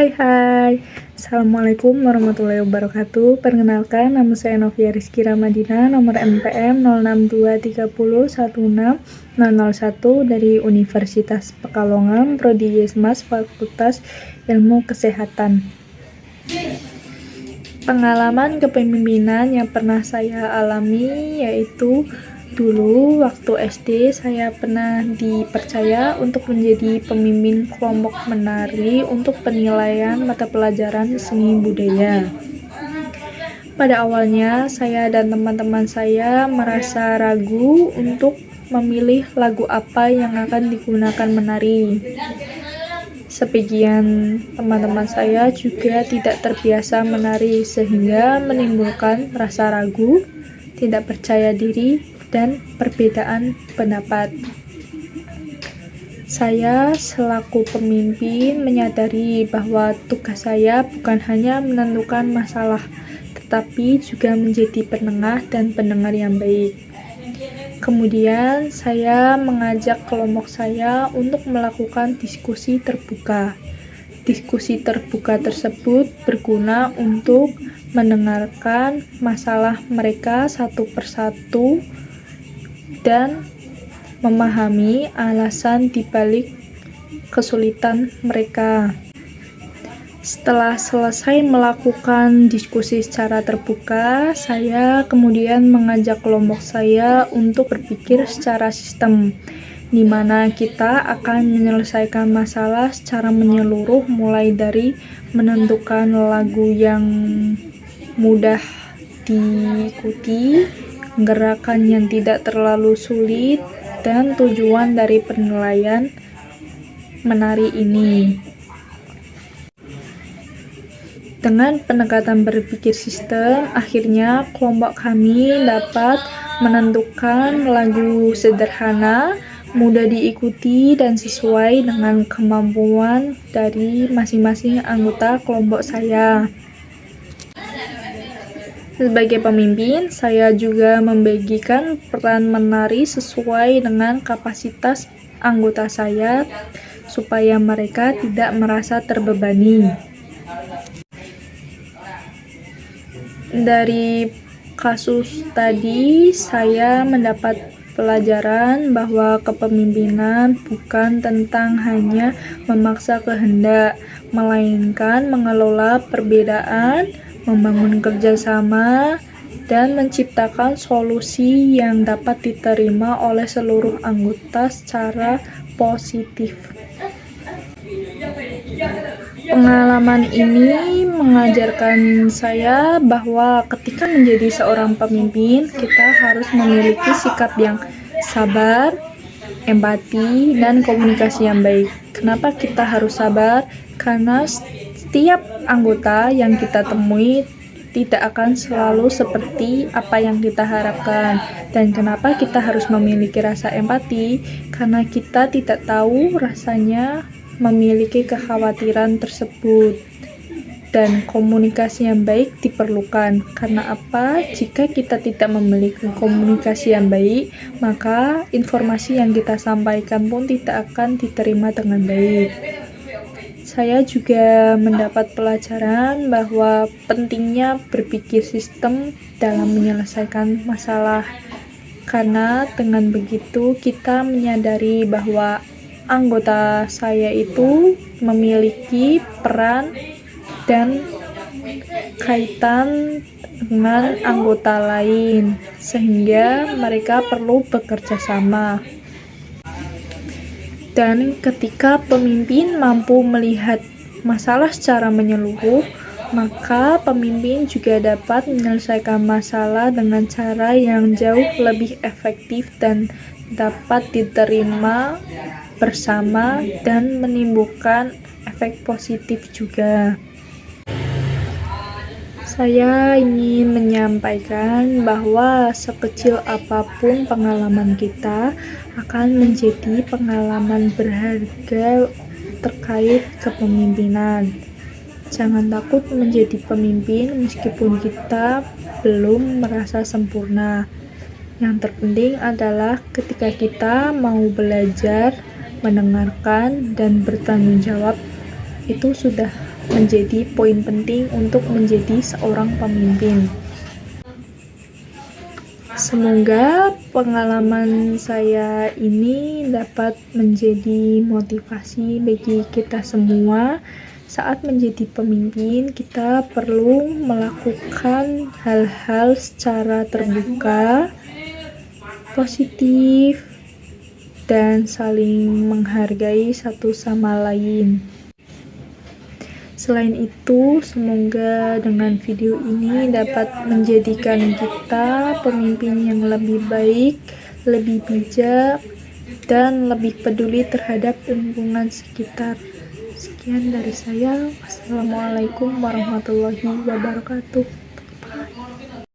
Hai, Assalamualaikum warahmatullahi wabarakatuh. Perkenalkan, nama saya Novia Rizky Ramadina, nomor NPM 06230160001 dari Universitas Pekalongan, Prodi Yesmas, Fakultas Ilmu Kesehatan. Pengalaman kepemimpinan yang pernah saya alami yaitu dulu waktu SD saya pernah dipercaya untuk menjadi pemimpin kelompok menari untuk penilaian mata pelajaran seni budaya. Pada awalnya saya dan teman-teman saya merasa ragu untuk memilih lagu apa yang akan digunakan menari. Sebagian teman-teman saya juga tidak terbiasa menari sehingga menimbulkan rasa ragu, tidak percaya diri, dan perbedaan pendapat. Saya selaku pemimpin menyadari bahwa tugas saya bukan hanya menentukan masalah, tetapi juga menjadi penengah dan pendengar yang baik. Kemudian saya mengajak kelompok saya untuk melakukan diskusi terbuka. Diskusi terbuka tersebut berguna untuk mendengarkan masalah mereka satu persatu dan memahami alasan dibalik kesulitan mereka. Setelah selesai melakukan diskusi secara terbuka, saya kemudian mengajak kelompok saya untuk berpikir secara sistem, di mana kita akan menyelesaikan masalah secara menyeluruh, mulai dari menentukan lagu yang mudah diikuti, gerakan yang tidak terlalu sulit, dan tujuan dari penilaian menari ini. Dengan pendekatan berpikir sistem, akhirnya kelompok kami dapat menentukan lagu sederhana, mudah diikuti, dan sesuai dengan kemampuan dari masing-masing anggota kelompok saya. Sebagai pemimpin, saya juga membagikan peran menari sesuai dengan kapasitas anggota saya supaya mereka tidak merasa terbebani. Dari kasus tadi, saya mendapat pelajaran bahwa kepemimpinan bukan tentang hanya memaksa kehendak, melainkan mengelola perbedaan, membangun kerjasama, dan menciptakan solusi yang dapat diterima oleh seluruh anggota secara positif. Pengalaman ini mengajarkan saya bahwa ketika menjadi seorang pemimpin, kita harus memiliki sikap yang sabar, empati, dan komunikasi yang baik. Kenapa kita harus sabar? Karena setiap anggota yang kita temui tidak akan selalu seperti apa yang kita harapkan. Dan kenapa kita harus memiliki rasa empati? Karena kita tidak tahu rasanya memiliki kekhawatiran tersebut. Dan komunikasi yang baik diperlukan. Karena apa? Jika kita tidak memiliki komunikasi yang baik, maka informasi yang kita sampaikan pun tidak akan diterima dengan baik. Saya juga mendapat pelajaran bahwa pentingnya berpikir sistem dalam menyelesaikan masalah. Karena dengan begitu kita menyadari bahwa anggota saya itu memiliki peran dan kaitan dengan anggota lain, sehingga mereka perlu bekerja sama. Dan ketika pemimpin mampu melihat masalah secara menyeluruh, maka pemimpin juga dapat menyelesaikan masalah dengan cara yang jauh lebih efektif dan dapat diterima bersama dan menimbulkan efek positif juga. Saya ingin menyampaikan bahwa sekecil apapun pengalaman kita akan menjadi pengalaman berharga terkait kepemimpinan. Jangan takut menjadi pemimpin meskipun kita belum merasa sempurna. Yang terpenting adalah ketika kita mau belajar, mendengarkan, dan bertanggung jawab, itu sudah menjadi poin penting untuk menjadi seorang pemimpin. Semoga pengalaman saya ini dapat menjadi motivasi bagi kita semua. Saat menjadi pemimpin, kita perlu melakukan hal-hal secara terbuka, positif, dan saling menghargai satu sama lain. Selain itu, semoga dengan video ini dapat menjadikan kita pemimpin yang lebih baik, lebih bijak, dan lebih peduli terhadap lingkungan sekitar. Sekian dari saya. Wassalamualaikum warahmatullahi wabarakatuh.